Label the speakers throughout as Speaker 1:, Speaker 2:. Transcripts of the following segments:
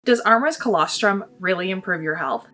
Speaker 1: Does ARMRA's Colostrum really improve your health?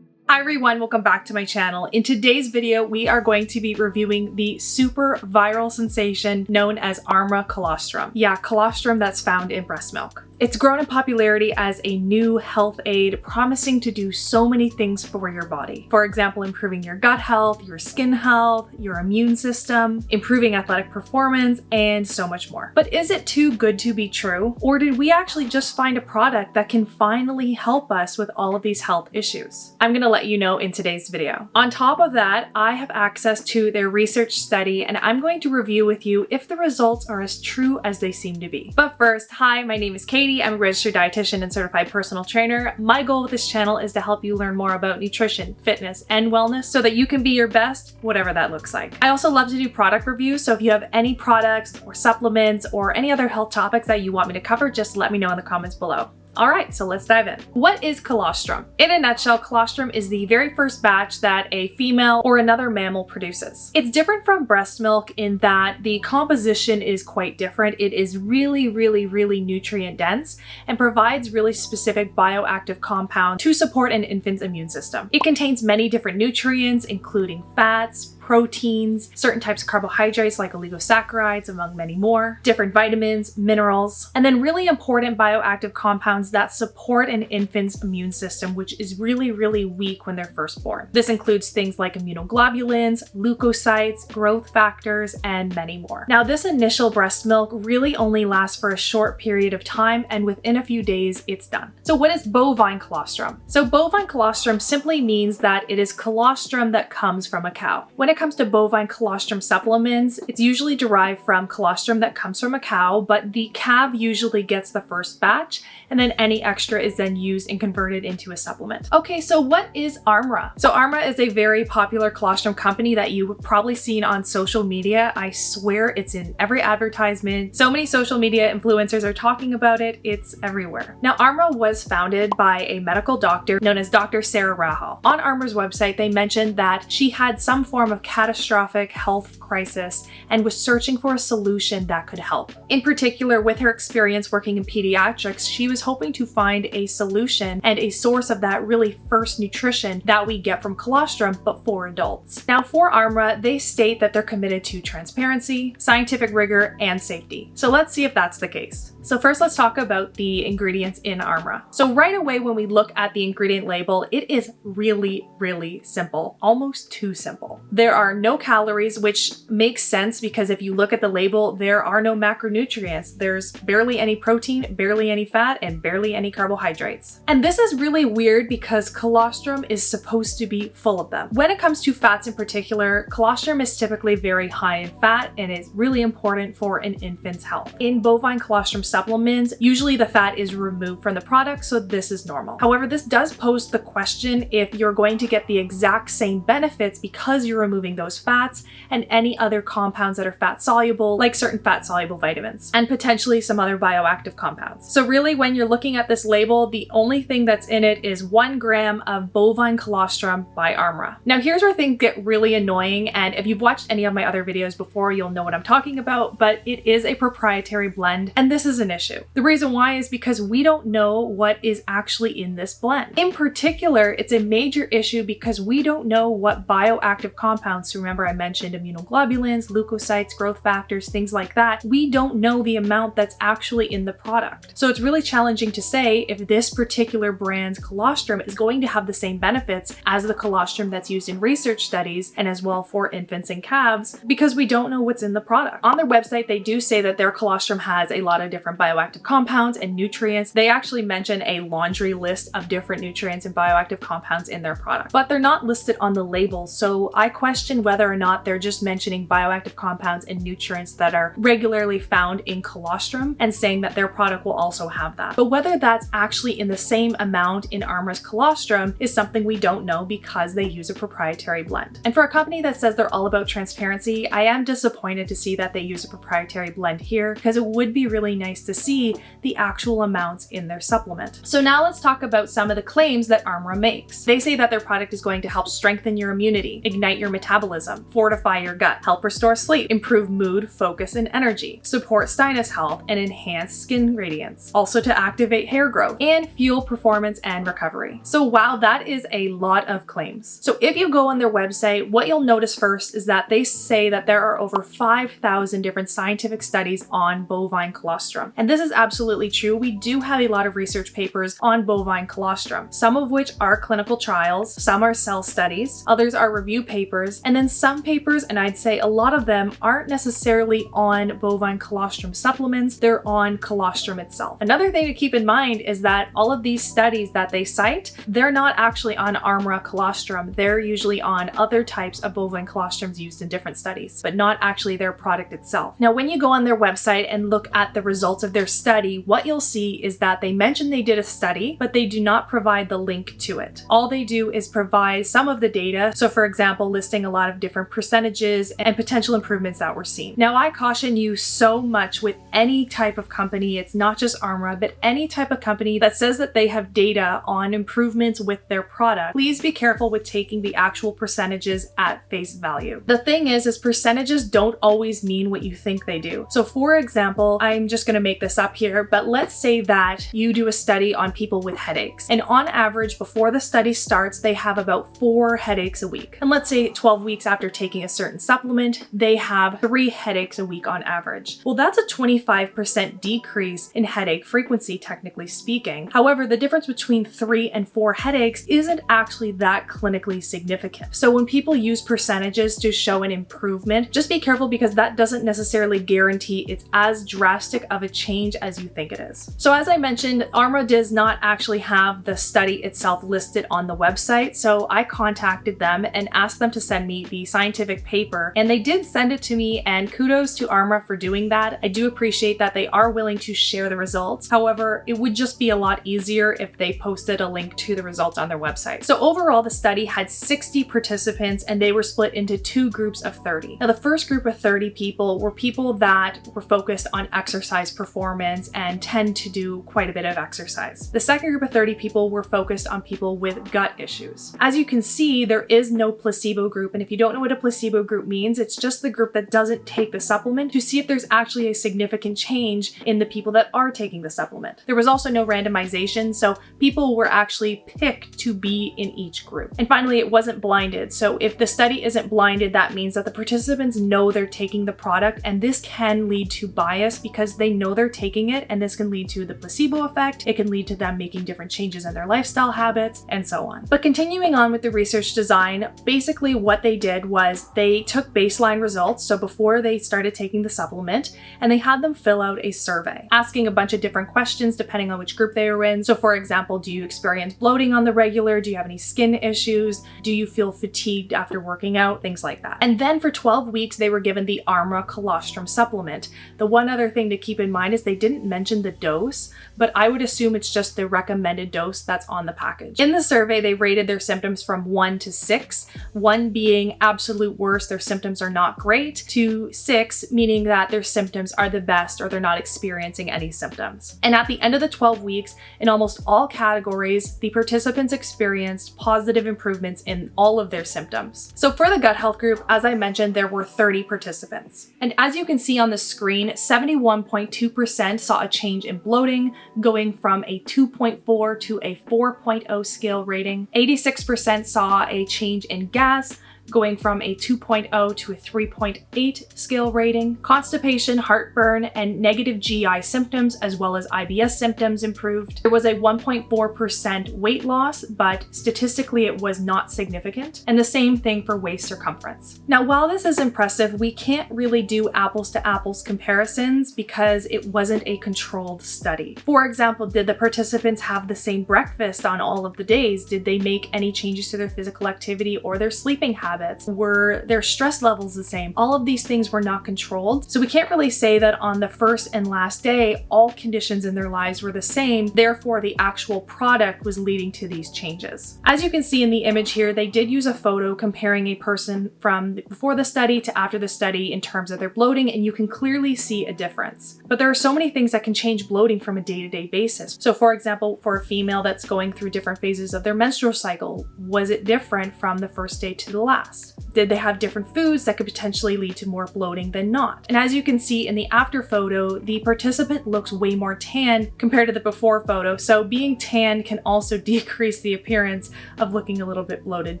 Speaker 1: Hi everyone, welcome back to my channel. In today's video, we are going to be reviewing the super viral sensation known as ARMRA Colostrum. Yeah, colostrum that's found in breast milk. It's grown in popularity as a new health aid, promising to do so many things for your body. For example, improving your gut health, your skin health, your immune system, improving athletic performance, and so much more. But is it too good to be true? Or did we actually just find a product that can finally help us with all of these health issues? I'm gonna let you know in today's video. On top of that, I have access to their research study, and I'm going to review with you if the results are as true as they seem to be. But first, hi, my name is Katey. I'm a registered dietitian and certified personal trainer. My goal with this channel is to help you learn more about nutrition, fitness, and wellness so that you can be your best, whatever that looks like. I also love to do product reviews, so if you have any products or supplements or any other health topics that you want me to cover, just let me know in the comments below. All right, so let's dive in. What is colostrum? In a nutshell, colostrum is the very first batch that a female or another mammal produces. It's different from breast milk in that the composition is quite different. It is really nutrient dense and provides really specific bioactive compounds to support an infant's immune system. It contains many different nutrients, including fats, proteins, certain types of carbohydrates like oligosaccharides, among many more, different vitamins, minerals, and then really important bioactive compounds that support an infant's immune system, which is really weak when they're first born. This includes things like immunoglobulins, leukocytes, growth factors, and many more. Now, this initial breast milk really only lasts for a short period of time, and within a few days, it's done. So what is bovine colostrum? So bovine colostrum simply means that it is colostrum that comes from a cow. When it comes to bovine colostrum supplements, it's usually derived from colostrum that comes from a cow, but the calf usually gets the first batch, and then any extra is then used and converted into a supplement. Okay, so what is ARMRA? So ARMRA is a very popular colostrum company that you've probably seen on social media. I swear it's in every advertisement. So many social media influencers are talking about it. It's everywhere. Now, ARMRA was founded by a medical doctor known as Dr. Sarah Rahal. On ARMRA's website, they mentioned that she had some form of catastrophic health crisis and was searching for a solution that could help. In particular, with her experience working in pediatrics, she was hoping to find a solution and a source of that really first nutrition that we get from colostrum, but for adults. Now, for ARMRA, they state that they're committed to transparency, scientific rigor, and safety. So let's see if that's the case. So first, let's talk about the ingredients in ARMRA. So right away, when we look at the ingredient label, it is really simple, almost too simple. There are no calories, which makes sense because if you look at the label, there are no macronutrients. There's barely any protein, barely any fat, and barely any carbohydrates. And this is really weird because colostrum is supposed to be full of them. When it comes to fats in particular, colostrum is typically very high in fat and is really important for an infant's health. In bovine colostrum supplements, usually the fat is removed from the product, so this is normal. However, this does pose the question if you're going to get the exact same benefits because you're removing those fats and any other compounds that are fat soluble, like certain fat soluble vitamins, and potentially some other bioactive compounds. So really, when you're looking at this label, the only thing that's in it is 1 gram of bovine colostrum by ARMRA. Now, here's where things get really annoying, and if you've watched any of my other videos before, you'll know what I'm talking about, but it is a proprietary blend, and this is an issue. The reason why is because we don't know what is actually in this blend. In particular, it's a major issue because we don't know what bioactive compounds, so remember I mentioned immunoglobulins, leukocytes, growth factors, things like that. We don't know the amount that's actually in the product. So it's really challenging to say if this particular brand's colostrum is going to have the same benefits as the colostrum that's used in research studies and as well for infants and calves because we don't know what's in the product. On their website, they do say that their colostrum has a lot of different bioactive compounds and nutrients. They actually mention a laundry list of different nutrients and bioactive compounds in their product, but they're not listed on the label. So I question whether or not they're just mentioning bioactive compounds and nutrients that are regularly found in colostrum and saying that their product will also have that. But whether that's actually in the same amount in ARMRA's colostrum is something we don't know because they use a proprietary blend. And for a company that says they're all about transparency, I am disappointed to see that they use a proprietary blend here because it would be really nice to see the actual amounts in their supplement. So now let's talk about some of the claims that ARMRA makes. They say that their product is going to help strengthen your immunity, ignite your metabolism, metabolism, fortify your gut, help restore sleep, improve mood, focus, and energy, support sinus health, and enhance skin radiance, also to activate hair growth, and fuel performance and recovery. So wow, that is a lot of claims. So if you go on their website, what you'll notice first is that they say that there are over 5,000 different scientific studies on bovine colostrum. And this is absolutely true. We do have a lot of research papers on bovine colostrum, some of which are clinical trials, some are cell studies, others are review papers, and then some papers, and I'd say a lot of them, aren't necessarily on bovine colostrum supplements, they're on colostrum itself. Another thing to keep in mind is that all of these studies that they cite, they're not actually on ARMRA colostrum. They're usually on other types of bovine colostrums used in different studies, but not actually their product itself. Now, when you go on their website and look at the results of their study, what you'll see is that they mention they did a study, but they do not provide the link to it. All they do is provide some of the data. So for example, listing a lot of different percentages and potential improvements that were seen. Now, I caution you so much with any type of company, it's not just ARMRA, but any type of company that says that they have data on improvements with their product, please be careful with taking the actual percentages at face value. The thing is percentages don't always mean what you think they do. So for example, I'm just going to make this up here, but let's say that you do a study on people with headaches. And on average, before the study starts, they have about 4 headaches a week. And let's say 12 weeks after taking a certain supplement, they have 3 headaches a week on average. Well, that's a 25% decrease in headache frequency, technically speaking. However, the difference between 3 and 4 headaches isn't actually that clinically significant. So when people use percentages to show an improvement, just be careful because that doesn't necessarily guarantee it's as drastic of a change as you think it is. So as I mentioned, ARMRA does not actually have the study itself listed on the website. So I contacted them and asked them to send me the scientific paper, and they did send it to me, and kudos to ARMRA for doing that. I do appreciate that they are willing to share the results. However, it would just be a lot easier if they posted a link to the results on their website. So overall, the study had 60 participants and they were split into 2 groups of 30. Now, the first group of 30 people were people that were focused on exercise performance and tend to do quite a bit of exercise. The second group of 30 people were focused on people with gut issues. As you can see, there is no placebo group, and if you don't know what a placebo group means, it's just the group that doesn't take the supplement to see if there's actually a significant change in the people that are taking the supplement. There was also no randomization, so people were actually picked to be in each group. And finally, it wasn't blinded. So if the study isn't blinded, that means that the participants know they're taking the product, and this can lead to bias because they know they're taking it, and this can lead to the placebo effect. It can lead to them making different changes in their lifestyle habits and so on. But continuing on with the research design, basically what they did was they took baseline results, so before they started taking the supplement, and they had them fill out a survey asking a bunch of different questions depending on which group they were in. So for example, do you experience bloating on the regular? Do you have any skin issues? Do you feel fatigued after working out? Things like that. And then for 12 weeks, they were given the ARMRA Colostrum supplement. The one other thing to keep in mind is they didn't mention the dose, but I would assume it's just the recommended dose that's on the package. In the survey, they rated their symptoms from 1 to 6, 1 being absolute worst, their symptoms are not great, to 6 meaning that their symptoms are the best or they're not experiencing any symptoms. And at the end of the 12 weeks, in almost all categories, the participants experienced positive improvements in all of their symptoms. So for the gut health group, as I mentioned, there were 30 participants. And as you can see on the screen, 71.2% saw a change in bloating, going from a 2.4 to a 4.0 scale rating. 86% saw a change in gas, going from a 2.0 to a 3.8 scale rating. Constipation, heartburn, and negative GI symptoms, as well as IBS symptoms, improved. There was a 1.4% weight loss, but statistically it was not significant. And the same thing for waist circumference. Now, while this is impressive, we can't really do apples to apples comparisons because it wasn't a controlled study. For example, did the participants have the same breakfast on all of the days? Did they make any changes to their physical activity or their sleeping habits? Were their stress levels the same? All of these things were not controlled. So we can't really say that on the first and last day, all conditions in their lives were the same. Therefore, the actual product was leading to these changes. As you can see in the image here, they did use a photo comparing a person from before the study to after the study in terms of their bloating, and you can clearly see a difference. But there are so many things that can change bloating from a day-to-day basis. So for example, for a female that's going through different phases of their menstrual cycle, was it different from the first day to the last? last? Did they have different foods that could potentially lead to more bloating than not? And as you can see in the after photo, the participant looks way more tan compared to the before photo, so being tan can also decrease the appearance of looking a little bit bloated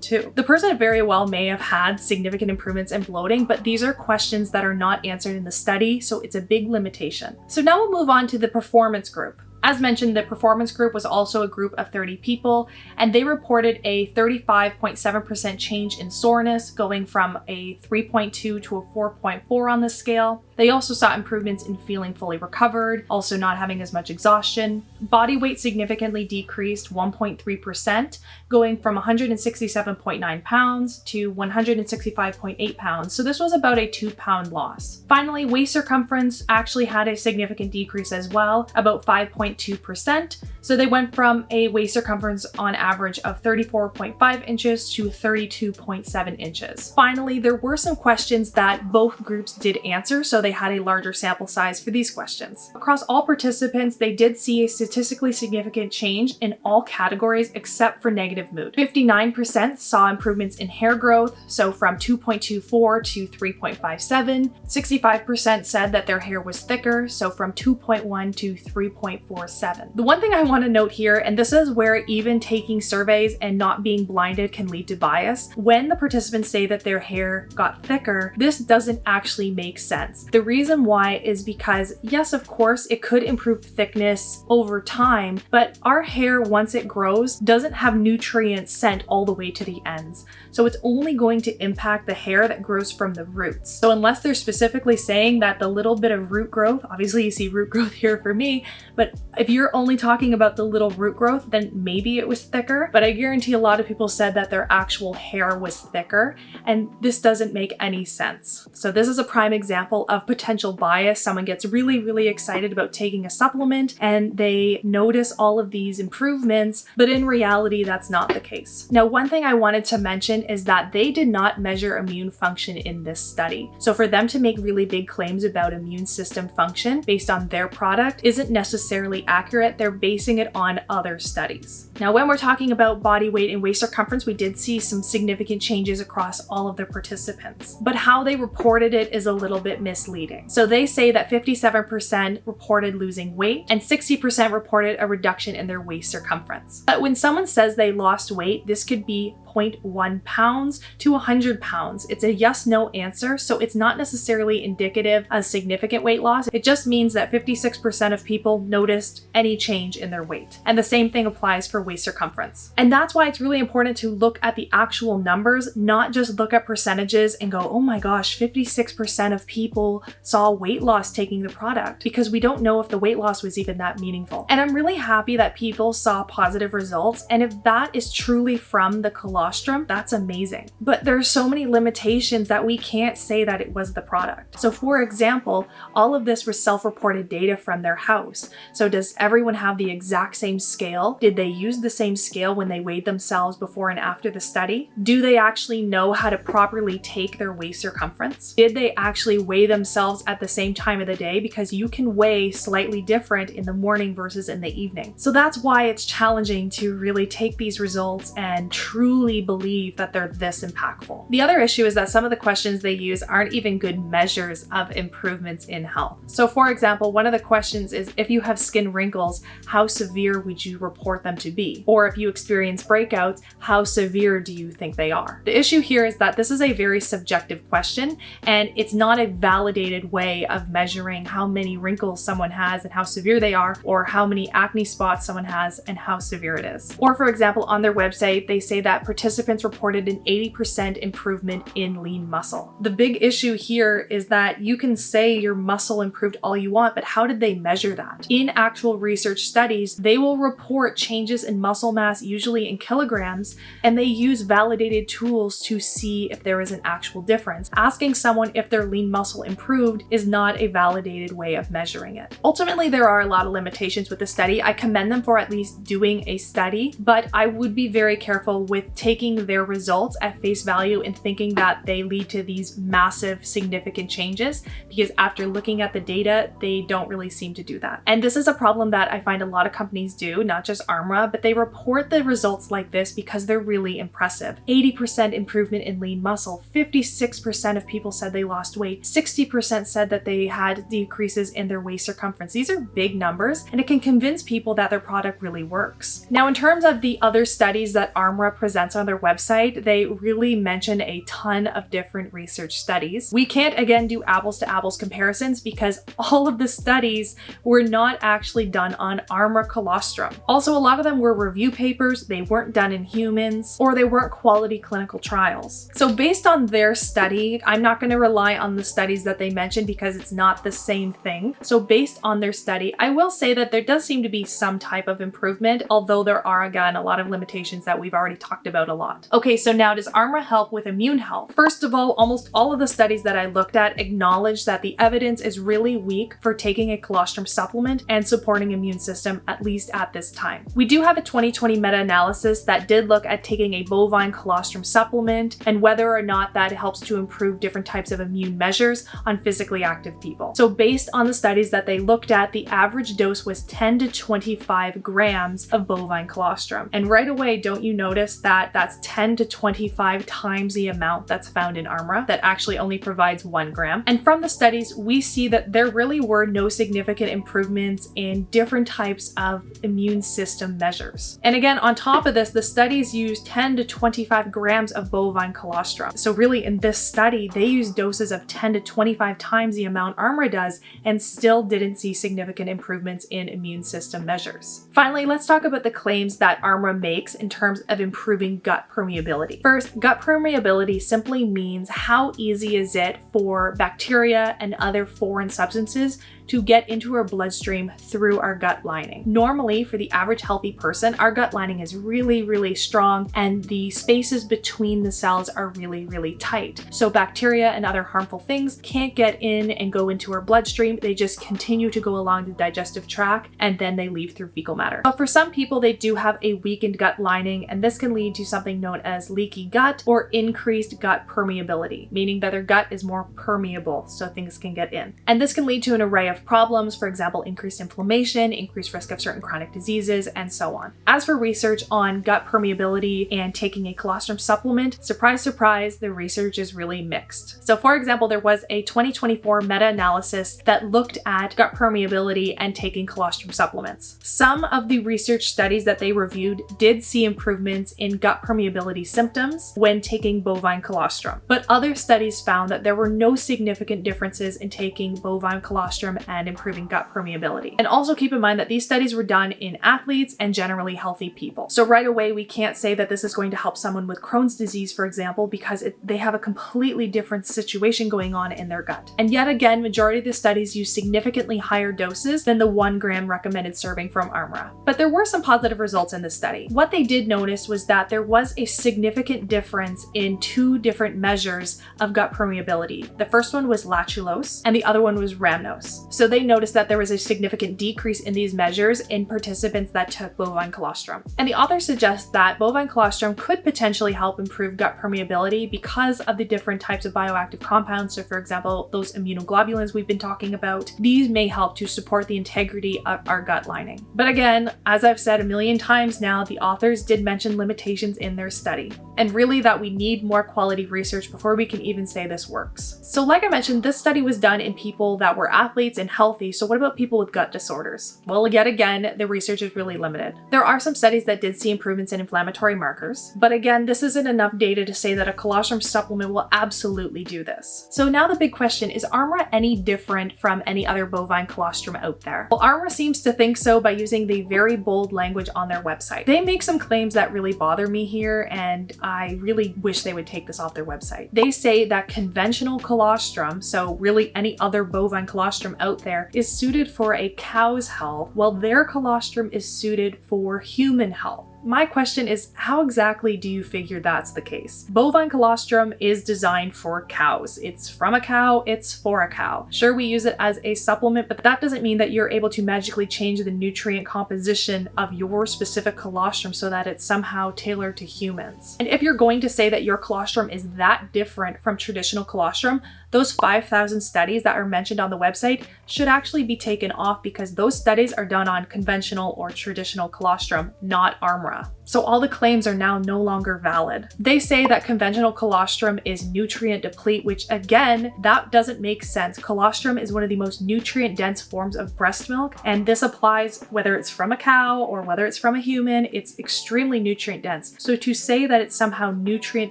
Speaker 1: too. The person very well may have had significant improvements in bloating, but these are questions that are not answered in the study, so it's a big limitation. So now we'll move on to the performance group. As mentioned, the performance group was also a group of 30 people, and they reported a 35.7% change in soreness, going from a 3.2 to a 4.4 on the scale. They also saw improvements in feeling fully recovered, also not having as much exhaustion. Body weight significantly decreased 1.3%, going from 167.9 pounds to 165.8 pounds. So this was about a 2-pound loss. Finally, waist circumference actually had a significant decrease as well, about 5.2%. So they went from a waist circumference on average of 34.5 inches to 32.7 inches. Finally, there were some questions that both groups did answer, so they had a larger sample size for these questions. Across all participants, they did see a statistically significant change in all categories except for negative mood. 59% saw improvements in hair growth, so from 2.24 to 3.57. 65% said that their hair was thicker, so from 2.1 to 3.47. The one thing I want to note here, and this is where even taking surveys and not being blinded can lead to bias, when the participants say that their hair got thicker, this doesn't actually make sense. The reason why is because, yes, of course, it could improve thickness over time, but our hair, once it grows, doesn't have nutrients sent all the way to the ends. So it's only going to impact the hair that grows from the roots. So unless they're specifically saying that the little bit of root growth, obviously you see root growth here for me, but if you're only talking about the little root growth, then maybe it was thicker. But I guarantee a lot of people said that their actual hair was thicker, and this doesn't make any sense. So this is a prime example of potential bias. Someone gets really, really excited about taking a supplement and they notice all of these improvements, but in reality, that's not the case. Now, one thing I wanted to mention is that they did not measure immune function in this study. So for them to make really big claims about immune system function based on their product isn't necessarily accurate. They're basing it on other studies. Now, when we're talking about body weight and waist circumference, we did see some significant changes across all of the participants, but how they reported it is a little bit misleading. So they say that 57% reported losing weight and 60% reported a reduction in their waist circumference. But when someone says they lost weight, this could be 0.1 pounds to 100 pounds. It's a yes/no answer, so it's not necessarily indicative of significant weight loss. It just means that 56% of people noticed any change in their weight. And the same thing applies for waist circumference. And that's why it's really important to look at the actual numbers, not just look at percentages and go, oh my gosh, 56% of people saw weight loss taking the product, because we don't know if the weight loss was even that meaningful. And I'm really happy that people saw positive results, and if that is truly from the colostrum, that's amazing. But there's so many limitations that we can't say that it was the product. So for example, all of this was self-reported data from their house. So does everyone have the exact same scale? Did they use the same scale when they weighed themselves before and after the study? Do they actually know how to properly take their waist circumference? Did they actually weigh themselves at the same time of the day? Because you can weigh slightly different in the morning versus in the evening. So that's why it's challenging to really take these results and truly believe that they're this impactful. The other issue is that some of the questions they use aren't even good measures of improvements in health. So for example, one of the questions is, if you have skin wrinkles, how severe would you report them to be? Or if you experience breakouts, how severe do you think they are? The issue here is that this is a very subjective question, and it's not a validated way of measuring how many wrinkles someone has and how severe they are, or how many acne spots someone has and how severe it is. Or for example, on their website, they say that participants reported an 80% improvement in lean muscle. The big issue here is that you can say your muscle improved all you want, but how did they measure that? In actual research studies, they will report changes in muscle mass, usually in kilograms, and they use validated tools to see if there is an actual difference. Asking someone if their lean muscle improved is not a validated way of measuring it. Ultimately, there are a lot of limitations with the study. I commend them for at least doing a study, but I would be very careful with taking taking their results at face value and thinking that they lead to these massive, significant changes, because after looking at the data, they don't really seem to do that. And this is a problem that I find a lot of companies do, not just ARMRA, but they report the results like this because they're really impressive. 80% improvement in lean muscle, 56% of people said they lost weight, 60% said that they had decreases in their waist circumference. These are big numbers, and it can convince people that their product really works. Now, in terms of the other studies that ARMRA presents on their website, they really mention a ton of different research studies. We can't, again, do apples to apples comparisons because all of the studies were not actually done on ARMRA Colostrum. Also, a lot of them were review papers, they weren't done in humans, or they weren't quality clinical trials. So based on their study, I'm not going to rely on the studies that they mentioned because it's not the same thing. So based on their study, I will say that there does seem to be some type of improvement, although there are, again, a lot of limitations that we've already talked about a lot. Okay, so now does ARMRA help with immune health? First of all, almost all of the studies that I looked at acknowledge that the evidence is really weak for taking a colostrum supplement and supporting immune system, at least at this time. We do have a 2020 meta-analysis that did look at taking a bovine colostrum supplement and whether or not that helps to improve different types of immune measures on physically active people. So based on the studies that they looked at, the average dose was 10 to 25 grams of bovine colostrum. And right away, don't you notice that that's 10 to 25 times the amount that's found in ARMRA that actually only provides 1 gram? And from the studies, we see that there really were no significant improvements in different types of immune system measures. And again, on top of this, the studies used 10 to 25 grams of bovine colostrum. So really in this study, they used doses of 10 to 25 times the amount ARMRA does and still didn't see significant improvements in immune system measures. Finally, let's talk about the claims that ARMRA makes in terms of improving gut permeability. First, gut permeability simply means how easy is it for bacteria and other foreign substances to get into our bloodstream through our gut lining. Normally, for the average healthy person, our gut lining is really, really strong and the spaces between the cells are really, really tight. So bacteria and other harmful things can't get in and go into our bloodstream. They just continue to go along the digestive tract and then they leave through fecal matter. But for some people, they do have a weakened gut lining, and this can lead to something known as leaky gut or increased gut permeability, meaning that their gut is more permeable so things can get in. And this can lead to an array of problems, for example, increased inflammation, increased risk of certain chronic diseases, and so on. As for research on gut permeability and taking a colostrum supplement, surprise, surprise, the research is really mixed. So for example, there was a 2024 meta-analysis that looked at gut permeability and taking colostrum supplements. Some of the research studies that they reviewed did see improvements in gut permeability symptoms when taking bovine colostrum, but other studies found that there were no significant differences in taking bovine colostrum and improving gut permeability. And also keep in mind that these studies were done in athletes and generally healthy people. So right away, we can't say that this is going to help someone with Crohn's disease, for example, because they have a completely different situation going on in their gut. And yet again, majority of the studies use significantly higher doses than the 1 gram recommended serving from ARMRA. But there were some positive results in this study. What they did notice was that there was a significant difference in 2 different measures of gut permeability. The first one was lactulose and the other one was rhamnose. So they noticed that there was a significant decrease in these measures in participants that took bovine colostrum. And the author suggests that bovine colostrum could potentially help improve gut permeability because of the different types of bioactive compounds. So for example, those immunoglobulins we've been talking about, these may help to support the integrity of our gut lining. But again, as I've said a million times now, the authors did mention limitations in their study, and really that we need more quality research before we can even say this works. So like I mentioned, this study was done in people that were athletes and healthy. So what about people with gut disorders? Well, yet again, the research is really limited. There are some studies that did see improvements in inflammatory markers, but again, this isn't enough data to say that a colostrum supplement will absolutely do this. So now the big question, is ARMRA any different from any other bovine colostrum out there? Well, ARMRA seems to think so by using the very bold language on their website. They make some claims that really bother me here, and I really wish they would take this off their website. They say that conventional colostrum, so really any other bovine colostrum out there, is suited for a cow's health, while their colostrum is suited for human health. my question is, how exactly do you figure that's the case? Bovine colostrum is designed for cows. It's from a cow, it's for a cow. Sure, we use it as a supplement, but that doesn't mean that you're able to magically change the nutrient composition of your specific colostrum so that it's somehow tailored to humans. And if you're going to say that your colostrum is that different from traditional colostrum, those 5,000 studies that are mentioned on the website should actually be taken off, because those studies are done on conventional or traditional colostrum, not ARMRA. So all the claims are now no longer valid. They say that conventional colostrum is nutrient deplete, which again, that doesn't make sense. Colostrum is one of the most nutrient dense forms of breast milk, and this applies whether it's from a cow or whether it's from a human. It's extremely nutrient dense. So to say that it's somehow nutrient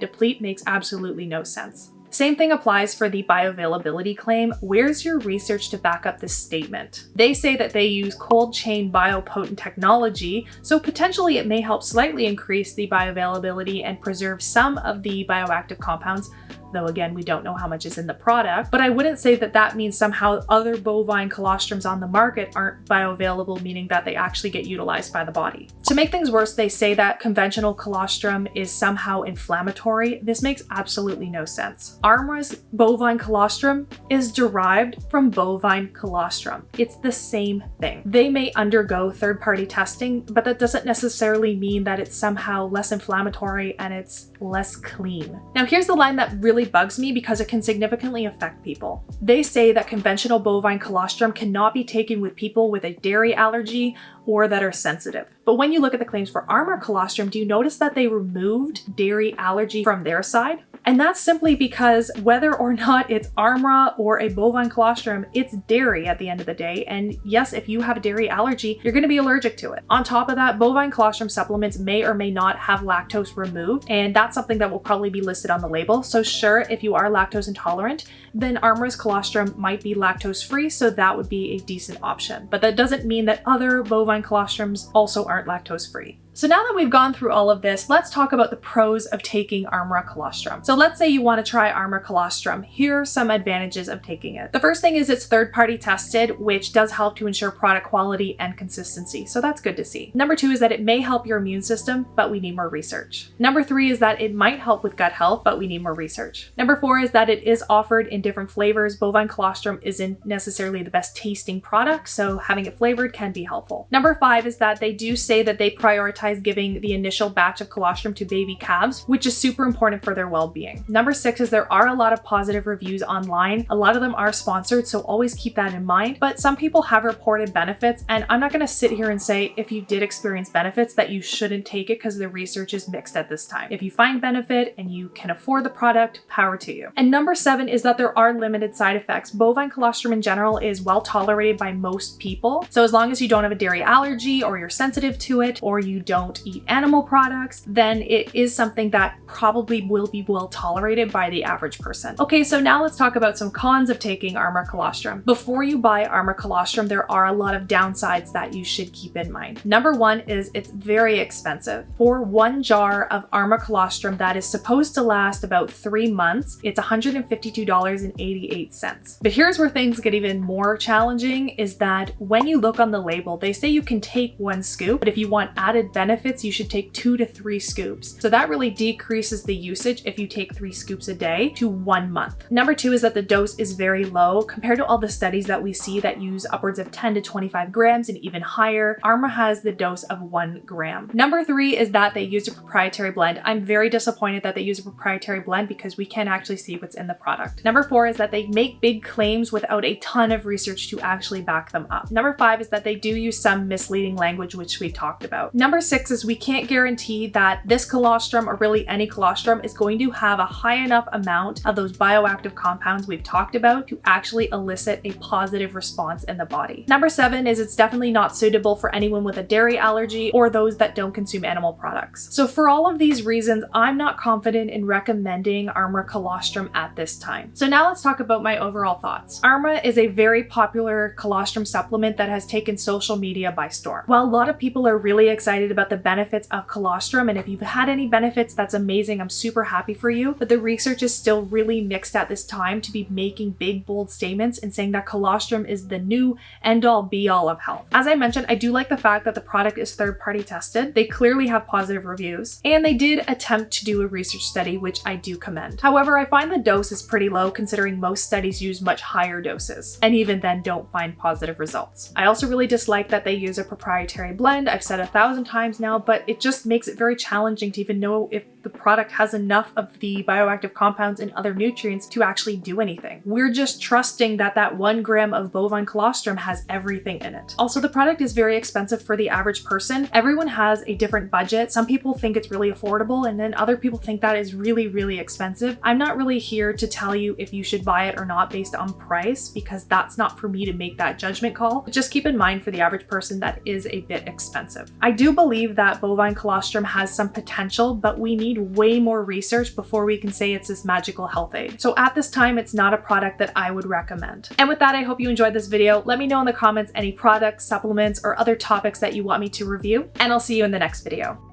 Speaker 1: deplete makes absolutely no sense. Same thing applies for the bioavailability claim. Where's your research to back up this statement? They say that they use cold chain biopotent technology, so potentially it may help slightly increase the bioavailability and preserve some of the bioactive compounds, though again, we don't know how much is in the product. But I wouldn't say that that means somehow other bovine colostrums on the market aren't bioavailable, meaning that they actually get utilized by the body. To make things worse, they say that conventional colostrum is somehow inflammatory. This makes absolutely no sense. ARMRA's bovine colostrum is derived from bovine colostrum. It's the same thing. They may undergo third-party testing, but that doesn't necessarily mean that it's somehow less inflammatory and it's less clean. Now here's the line that really bugs me because it can significantly affect people. They say that conventional bovine colostrum cannot be taken with people with a dairy allergy or that are sensitive. But when you look at the claims for ARMRA colostrum, do you notice that they removed dairy allergy from their side? And that's simply because whether or not it's ARMRA or a bovine colostrum, it's dairy at the end of the day. And yes, if you have a dairy allergy, you're going to be allergic to it. On top of that, bovine colostrum supplements may or may not have lactose removed, and that's something that will probably be listed on the label. So sure, if you are lactose intolerant, then ARMRA's colostrum might be lactose free, so that would be a decent option. But that doesn't mean that other bovine colostrums also aren't lactose free. So now that we've gone through all of this, let's talk about the pros of taking ARMRA colostrum. So let's say you want to try ARMRA colostrum. Here are some advantages of taking it. The first thing is it's third-party tested, which does help to ensure product quality and consistency. So that's good to see. Number 2 is that it may help your immune system, but we need more research. Number 3 is that it might help with gut health, but we need more research. Number 4 is that it is offered in different flavors. Bovine colostrum isn't necessarily the best tasting product, so having it flavored can be helpful. Number 5 is that they do say that they prioritize giving the initial batch of colostrum to baby calves, which is super important for their well-being. Number 6 is there are a lot of positive reviews online. A lot of them are sponsored, so always keep that in mind. But some people have reported benefits, and I'm not going to sit here and say if you did experience benefits that you shouldn't take it because the research is mixed at this time. If you find benefit and you can afford the product, power to you. And number 7 is that there are limited side effects. Bovine colostrum in general is well tolerated by most people. So as long as you don't have a dairy allergy or you're sensitive to it or you don't eat animal products, then it is something that probably will be well tolerated by the average person. Okay, so now let's talk about some cons of taking ARMRA colostrum. Before you buy ARMRA colostrum, there are a lot of downsides that you should keep in mind. Number 1 is it's very expensive. For 1 jar of ARMRA colostrum that is supposed to last about 3 months, it's $152.88. But here's where things get even more challenging, is that when you look on the label, they say you can take 1 scoop, but if you want added benefits, you should take 2 to 3 scoops. So that really decreases the usage if you take 3 scoops a day to 1 month. Number 2 is that the dose is very low compared to all the studies that we see that use upwards of 10 to 25 grams and even higher. ARMRA has the dose of 1 gram. Number 3 is that they use a proprietary blend. I'm very disappointed that they use a proprietary blend because we can't actually see what's in the product. Number 4 is that they make big claims without a ton of research to actually back them up. Number 5 is that they do use some misleading language, which we talked about. Number 6 is we can't guarantee that this colostrum, or really any colostrum, is going to have a high enough amount of those bioactive compounds we've talked about to actually elicit a positive response in the body. Number 7 is it's definitely not suitable for anyone with a dairy allergy or those that don't consume animal products. So for all of these reasons, I'm not confident in recommending ARMRA colostrum at this time. So now let's talk about my overall thoughts. ARMRA is a very popular colostrum supplement that has taken social media by storm. While a lot of people are really excited about the benefits of colostrum, and if you've had any benefits, that's amazing. I'm super happy for you, but the research is still really mixed at this time to be making big, bold statements and saying that colostrum is the new end-all be-all of health. As I mentioned, I do like the fact that the product is third-party tested. They clearly have positive reviews, and they did attempt to do a research study, which I do commend. However, I find the dose is pretty low considering most studies use much higher doses, and even then don't find positive results. I also really dislike that they use a proprietary blend. I've said 1,000 times now, but it just makes it very challenging to even know if the product has enough of the bioactive compounds and other nutrients to actually do anything. We're just trusting that that 1 gram of bovine colostrum has everything in it. Also, the product is very expensive for the average person. Everyone has a different budget. Some people think it's really affordable, and then other people think that is really, really expensive. I'm not really here to tell you if you should buy it or not based on price, because that's not for me to make that judgment call. But just keep in mind, for the average person, that is a bit expensive. I do believe that bovine colostrum has some potential, but we need way more research before we can say it's this magical health aid. So at this time, it's not a product that I would recommend. And with that, I hope you enjoyed this video. Let me know in the comments any products, supplements, or other topics that you want me to review, and I'll see you in the next video.